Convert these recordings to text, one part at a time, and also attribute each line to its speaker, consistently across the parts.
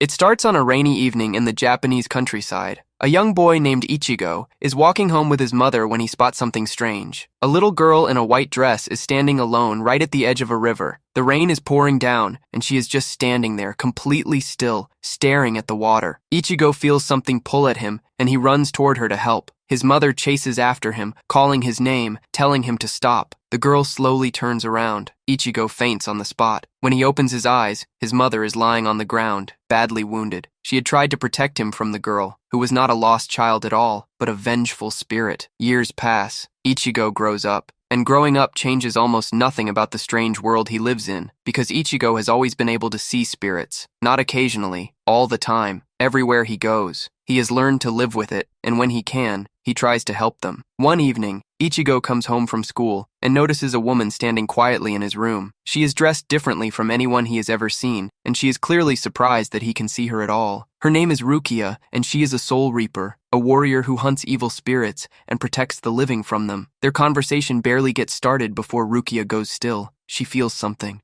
Speaker 1: It starts on a rainy evening in the Japanese countryside. A young boy named Ichigo is walking home with his mother when he spots something strange. A little girl in a white dress is standing alone right at the edge of a river. The rain is pouring down, and she is just standing there, completely still, staring at the water. Ichigo feels something pull at him, and he runs toward her to help. His mother chases after him, calling his name, telling him to stop. The girl slowly turns around. Ichigo faints on the spot. When he opens his eyes, his mother is lying on the ground, badly wounded. She had tried to protect him from the girl, who was not a lost child at all, but a vengeful spirit. Years pass. Ichigo grows up. And growing up changes almost nothing about the strange world he lives in, because Ichigo has always been able to see spirits, not occasionally, all the time, everywhere he goes. He has learned to live with it, and when he can, he tries to help them. One evening, Ichigo comes home from school and notices a woman standing quietly in his room. She is dressed differently from anyone he has ever seen, and she is clearly surprised that he can see her at all. Her name is Rukia, and she is a soul reaper, a warrior who hunts evil spirits and protects the living from them. Their conversation barely gets started before Rukia goes still. She feels something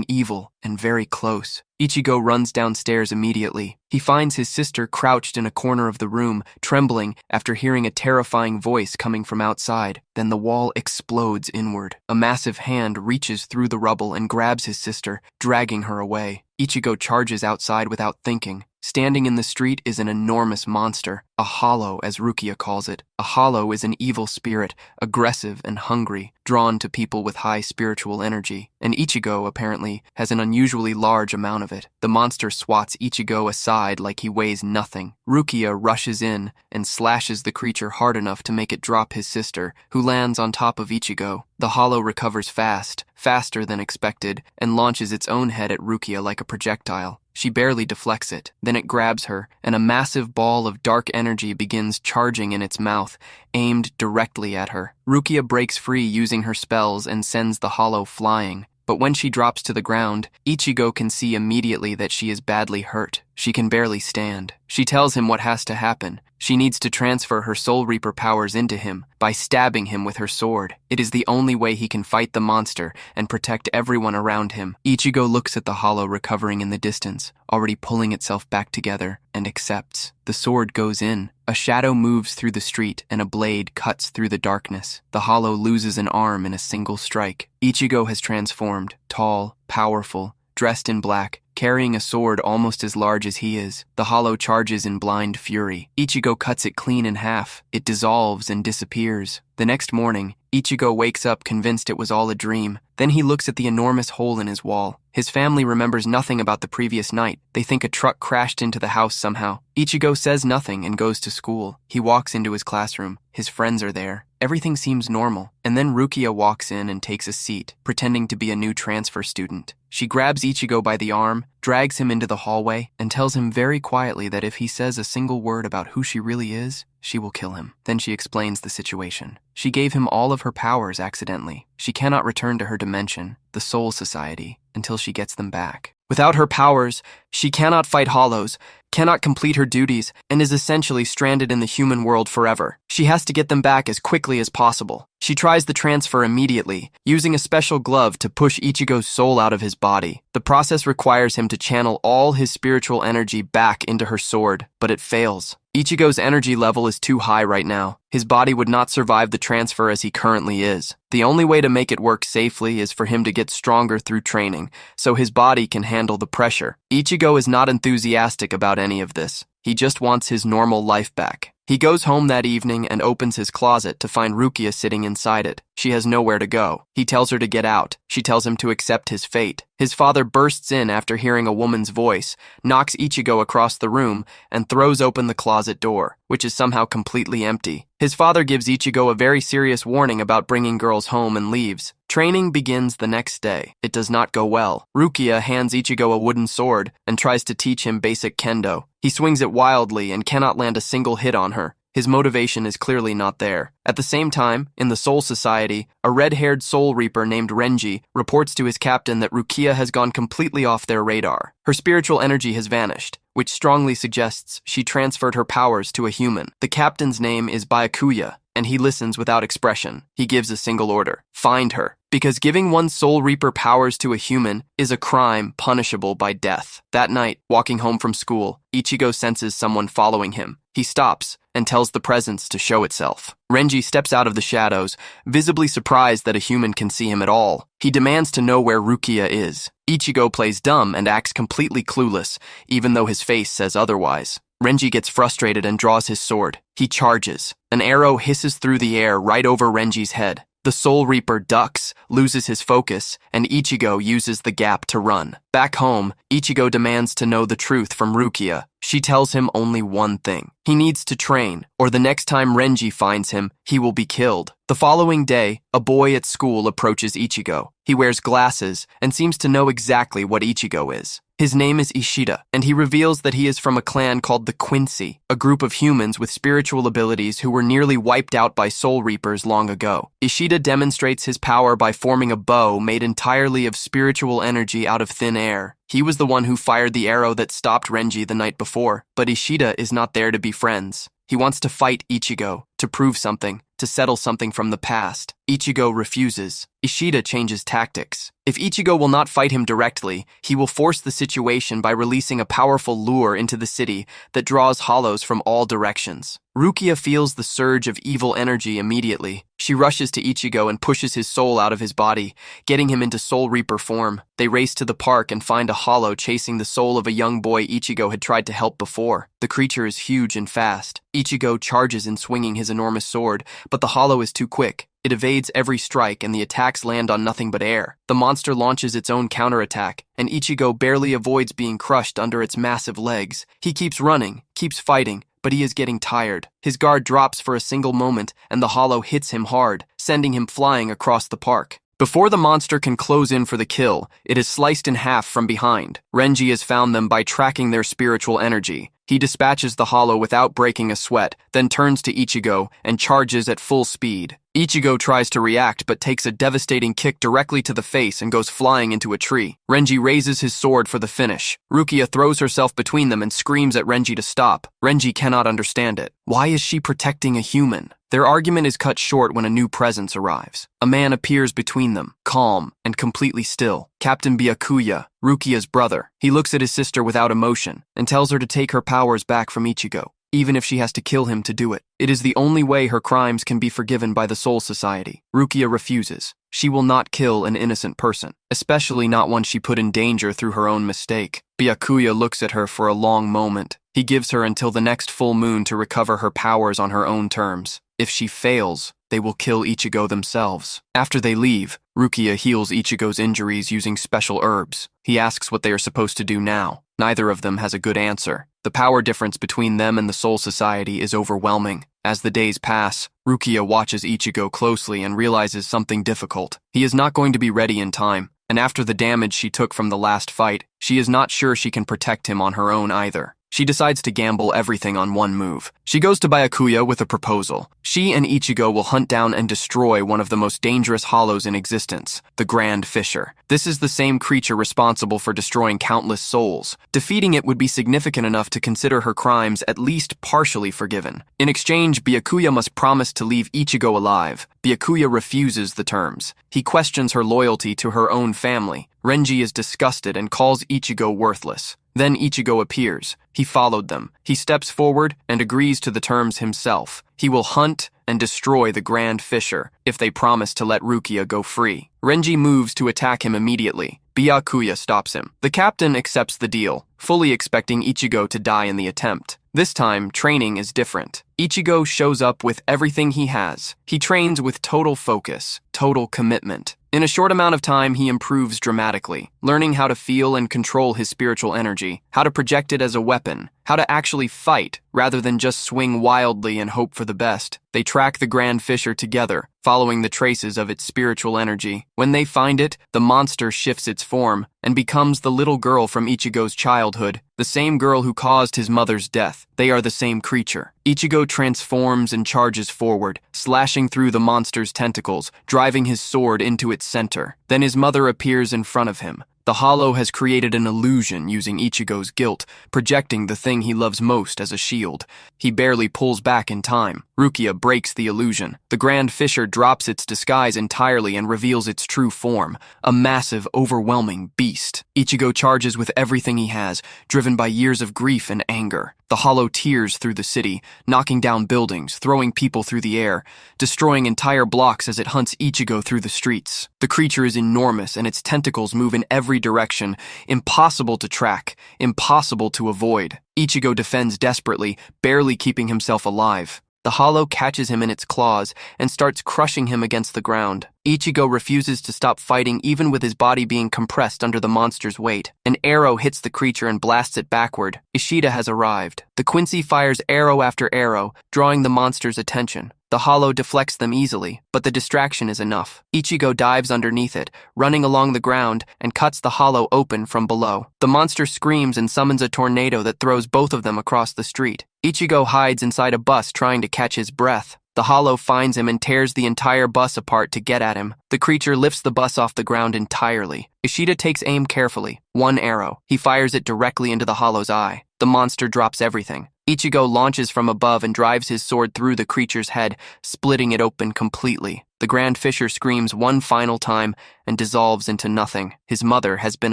Speaker 1: evil and very close. Ichigo runs downstairs immediately. He finds his sister crouched in a corner of the room, trembling after hearing a terrifying voice coming from outside. Then the wall explodes inward. A massive hand reaches through the rubble and grabs his sister, dragging her away. Ichigo charges outside without thinking. Standing in the street is an enormous monster, a hollow as Rukia calls it. A hollow is an evil spirit, aggressive and hungry, drawn to people with high spiritual energy, and Ichigo, apparently, has an unusually large amount of it. The monster swats Ichigo aside like he weighs nothing. Rukia rushes in and slashes the creature hard enough to make it drop his sister, who lands on top of Ichigo. The hollow recovers fast, faster than expected, and launches its own head at Rukia like a projectile. She barely deflects it. Then it grabs her, and a massive ball of dark energy begins charging in its mouth, aimed directly at her. Rukia breaks free using her spells and sends the hollow flying. But when she drops to the ground, Ichigo can see immediately that she is badly hurt. She can barely stand. She tells him what has to happen. She needs to transfer her Soul Reaper powers into him by stabbing him with her sword. It is the only way he can fight the monster and protect everyone around him. Ichigo looks at the hollow recovering in the distance, already pulling itself back together, and accepts. The sword goes in. A shadow moves through the street and a blade cuts through the darkness. The hollow loses an arm in a single strike. Ichigo has transformed, tall, powerful, dressed in black, carrying a sword almost as large as he is. The hollow charges in blind fury. Ichigo cuts it clean in half. It dissolves and disappears. The next morning, Ichigo wakes up convinced it was all a dream. Then he looks at the enormous hole in his wall. His family remembers nothing about the previous night. They think a truck crashed into the house somehow. Ichigo says nothing and goes to school. He walks into his classroom. His friends are there. Everything seems normal. And then Rukia walks in and takes a seat, pretending to be a new transfer student. She grabs Ichigo by the arm, drags him into the hallway, and tells him very quietly that if he says a single word about who she really is, she will kill him. Then she explains the situation. She gave him all of her powers accidentally. She cannot return to her dimension, the Soul Society, until she gets them back. Without her powers, she cannot fight hollows, cannot complete her duties, and is essentially stranded in the human world forever. She has to get them back as quickly as possible. She tries the transfer immediately, using a special glove to push Ichigo's soul out of his body. The process requires him to channel all his spiritual energy back into her sword, but it fails. Ichigo's energy level is too high right now. His body would not survive the transfer as he currently is. The only way to make it work safely is for him to get stronger through training, so his body can handle the pressure. Ichigo is not enthusiastic about any of this. He just wants his normal life back. He goes home that evening and opens his closet to find Rukia sitting inside it. She has nowhere to go. He tells her to get out. She tells him to accept his fate. His father bursts in after hearing a woman's voice, knocks Ichigo across the room, and throws open the closet door, which is somehow completely empty. His father gives Ichigo a very serious warning about bringing girls home and leaves. Training begins the next day. It does not go well. Rukia hands Ichigo a wooden sword and tries to teach him basic kendo. He swings it wildly and cannot land a single hit on her. His motivation is clearly not there. At the same time, in the Soul Society, a red-haired Soul Reaper named Renji reports to his captain that Rukia has gone completely off their radar. Her spiritual energy has vanished, which strongly suggests she transferred her powers to a human. The captain's name is Byakuya. and he listens without expression. He gives a single order: find her. Because giving one's Soul Reaper powers to a human is a crime punishable by death. That night, walking home from school, Ichigo senses someone following him. He stops and tells the presence to show itself. Renji steps out of the shadows, visibly surprised that a human can see him at all. He demands to know where Rukia is. Ichigo plays dumb and acts completely clueless, even though his face says otherwise. Renji gets frustrated and draws his sword. He charges. An arrow hisses through the air right over Renji's head. The Soul Reaper ducks, loses his focus, and Ichigo uses the gap to run. Back home, Ichigo demands to know the truth from Rukia. She tells him only one thing: he needs to train, or the next time Renji finds him, he will be killed. The following day, a boy at school approaches Ichigo. He wears glasses and seems to know exactly what Ichigo is. His name is Ishida, and he reveals that he is from a clan called the Quincy, a group of humans with spiritual abilities who were nearly wiped out by Soul Reapers long ago. Ishida demonstrates his power by forming a bow made entirely of spiritual energy out of thin air. He was the one who fired the arrow that stopped Renji the night before, but Ishida is not there to be friends. He wants to fight Ichigo, to prove something, to settle something from the past. Ichigo refuses. Ishida changes tactics. If Ichigo will not fight him directly, he will force the situation by releasing a powerful lure into the city that draws hollows from all directions. Rukia feels the surge of evil energy immediately. She rushes to Ichigo and pushes his soul out of his body, getting him into Soul Reaper form. They race to the park and find a hollow chasing the soul of a young boy Ichigo had tried to help before. The creature is huge and fast. Ichigo charges in swinging his enormous sword, but the hollow is too quick. It evades every strike and the attacks land on nothing but air. The monster launches its own counterattack, and Ichigo barely avoids being crushed under its massive legs. He keeps running, keeps fighting, but he is getting tired. His guard drops for a single moment, and the hollow hits him hard, sending him flying across the park. Before the monster can close in for the kill, it is sliced in half from behind. Renji has found them by tracking their spiritual energy. He dispatches the hollow without breaking a sweat, then turns to Ichigo and charges at full speed. Ichigo tries to react but takes a devastating kick directly to the face and goes flying into a tree. Renji raises his sword for the finish. Rukia throws herself between them and screams at Renji to stop. Renji cannot understand it. Why is she protecting a human? Their argument is cut short when a new presence arrives. A man appears between them, calm and completely still. Captain Byakuya, Rukia's brother. He looks at his sister without emotion and tells her to take her powers back from Ichigo, even if she has to kill him to do it. It is the only way her crimes can be forgiven by the Soul Society. Rukia refuses. She will not kill an innocent person, especially not one she put in danger through her own mistake. Byakuya looks at her for a long moment. He gives her until the next full moon to recover her powers on her own terms. If she fails, they will kill Ichigo themselves. After they leave, Rukia heals Ichigo's injuries using special herbs. He asks what they are supposed to do now. Neither of them has a good answer. The power difference between them and the Soul Society is overwhelming. As the days pass, Rukia watches Ichigo closely and realizes something difficult. He is not going to be ready in time, and after the damage she took from the last fight, she is not sure she can protect him on her own either. She decides to gamble everything on one move. She goes to Byakuya with a proposal. She and Ichigo will hunt down and destroy one of the most dangerous hollows in existence, the Grand Fissure. This is the same creature responsible for destroying countless souls. Defeating it would be significant enough to consider her crimes at least partially forgiven. In exchange, Byakuya must promise to leave Ichigo alive. Byakuya refuses the terms. He questions her loyalty to her own family. Renji is disgusted and calls Ichigo worthless. Then Ichigo appears. He followed them. He steps forward and agrees to the terms himself. He will hunt and destroy the Grand Fissure if they promise to let Rukia go free. Renji moves to attack him immediately. Byakuya stops him. The captain accepts the deal, fully expecting Ichigo to die in the attempt. This time, training is different. Ichigo shows up with everything he has. He trains with total focus, total commitment. In a short amount of time, he improves dramatically, learning how to feel and control his spiritual energy, how to project it as a weapon, how to actually fight rather than just swing wildly and hope for the best. They track the Grand Fissure together, following the traces of its spiritual energy. When they find it, the monster shifts its form and becomes the little girl from Ichigo's childhood, the same girl who caused his mother's death. They are the same creature. Ichigo transforms and charges forward, slashing through the monster's tentacles, driving his sword into its center. Then his mother appears in front of him. The hollow has created an illusion using Ichigo's guilt, projecting the thing he loves most as a shield. He barely pulls back in time. Rukia breaks the illusion. The Grand Fisher drops its disguise entirely and reveals its true form, a massive, overwhelming beast. Ichigo charges with everything he has, driven by years of grief and anger. The hollow tears through the city, knocking down buildings, throwing people through the air, destroying entire blocks as it hunts Ichigo through the streets. The creature is enormous and its tentacles move in every direction, impossible to track, impossible to avoid. Ichigo defends desperately, barely keeping himself alive. The hollow catches him in its claws and starts crushing him against the ground. Ichigo refuses to stop fighting even with his body being compressed under the monster's weight. An arrow hits the creature and blasts it backward. Ishida has arrived. The Quincy fires arrow after arrow, drawing the monster's attention. The hollow deflects them easily, but the distraction is enough. Ichigo dives underneath it, running along the ground, and cuts the hollow open from below. The monster screams and summons a tornado that throws both of them across the street. Ichigo hides inside a bus trying to catch his breath. The hollow finds him and tears the entire bus apart to get at him. The creature lifts the bus off the ground entirely. Ishida takes aim carefully. One arrow. He fires it directly into the hollow's eye. The monster drops everything. Ichigo launches from above and drives his sword through the creature's head, splitting it open completely. The Grand Fisher screams one final time and dissolves into nothing. His mother has been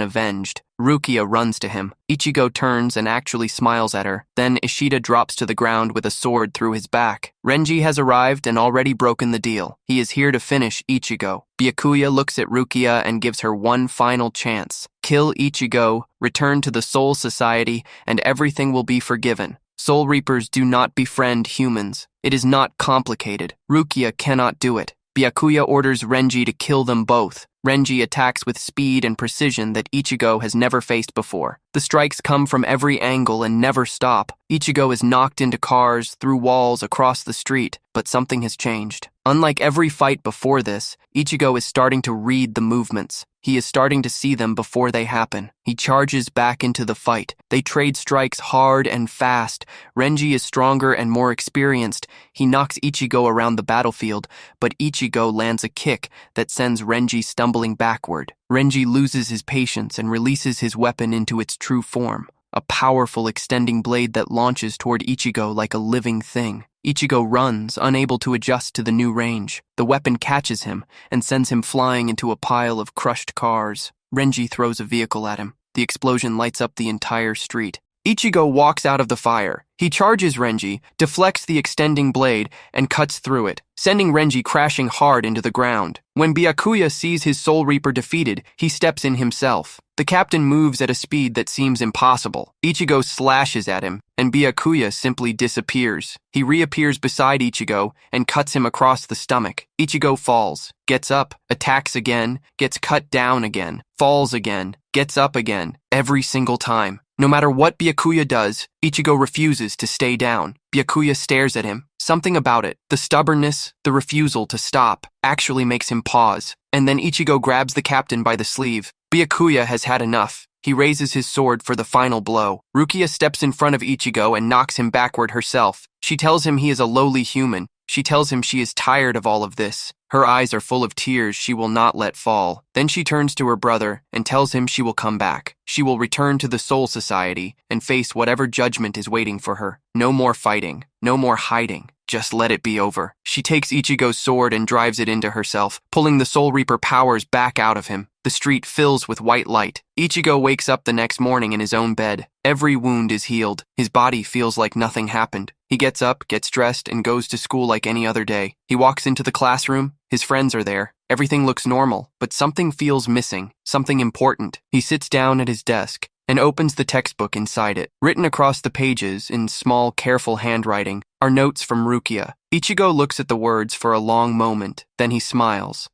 Speaker 1: avenged. Rukia runs to him. Ichigo turns and actually smiles at her. Then Ishida drops to the ground with a sword through his back. Renji has arrived and already broken the deal. He is here to finish Ichigo. Byakuya looks at Rukia and gives her one final chance. Kill Ichigo, return to the Soul Society, and everything will be forgiven. Soul Reapers do not befriend humans. It is not complicated. Rukia cannot do it. Byakuya orders Renji to kill them both. Renji attacks with speed and precision that Ichigo has never faced before. The strikes come from every angle and never stop. Ichigo is knocked into cars, through walls, across the street, but something has changed. Unlike every fight before this, Ichigo is starting to read the movements. He is starting to see them before they happen. He charges back into the fight. They trade strikes hard and fast. Renji is stronger and more experienced. He knocks Ichigo around the battlefield, but Ichigo lands a kick that sends Renji stumbling backward. Renji loses his patience and releases his weapon into its true form, a powerful extending blade that launches toward Ichigo like a living thing. Ichigo runs, unable to adjust to the new range. The weapon catches him and sends him flying into a pile of crushed cars. Renji throws a vehicle at him. The explosion lights up the entire street. Ichigo walks out of the fire. He charges Renji, deflects the extending blade, and cuts through it, sending Renji crashing hard into the ground. When Byakuya sees his Soul Reaper defeated, he steps in himself. The captain moves at a speed that seems impossible. Ichigo slashes at him, and Byakuya simply disappears. He reappears beside Ichigo and cuts him across the stomach. Ichigo falls, gets up, attacks again, gets cut down again, falls again, gets up again, every single time. No matter what Byakuya does, Ichigo refuses to stay down. Byakuya stares at him. Something about it, the stubbornness, the refusal to stop, actually makes him pause. And then Ichigo grabs the captain by the sleeve. Byakuya has had enough. He raises his sword for the final blow. Rukia steps in front of Ichigo and knocks him backward herself. She tells him he is a lowly human. She tells him she is tired of all of this. Her eyes are full of tears she will not let fall. Then she turns to her brother and tells him she will come back. She will return to the Soul Society and face whatever judgment is waiting for her. No more fighting. No more hiding. Just let it be over. She takes Ichigo's sword and drives it into herself, pulling the Soul Reaper powers back out of him. The street fills with white light. Ichigo wakes up the next morning in his own bed. Every wound is healed. His body feels like nothing happened. He gets up, gets dressed, and goes to school like any other day. He walks into the classroom. His friends are there. Everything looks normal, but something feels missing, something important. He sits down at his desk and opens the textbook inside it. Written across the pages, in small, careful handwriting, are notes from Rukia. Ichigo looks at the words for a long moment, then he smiles.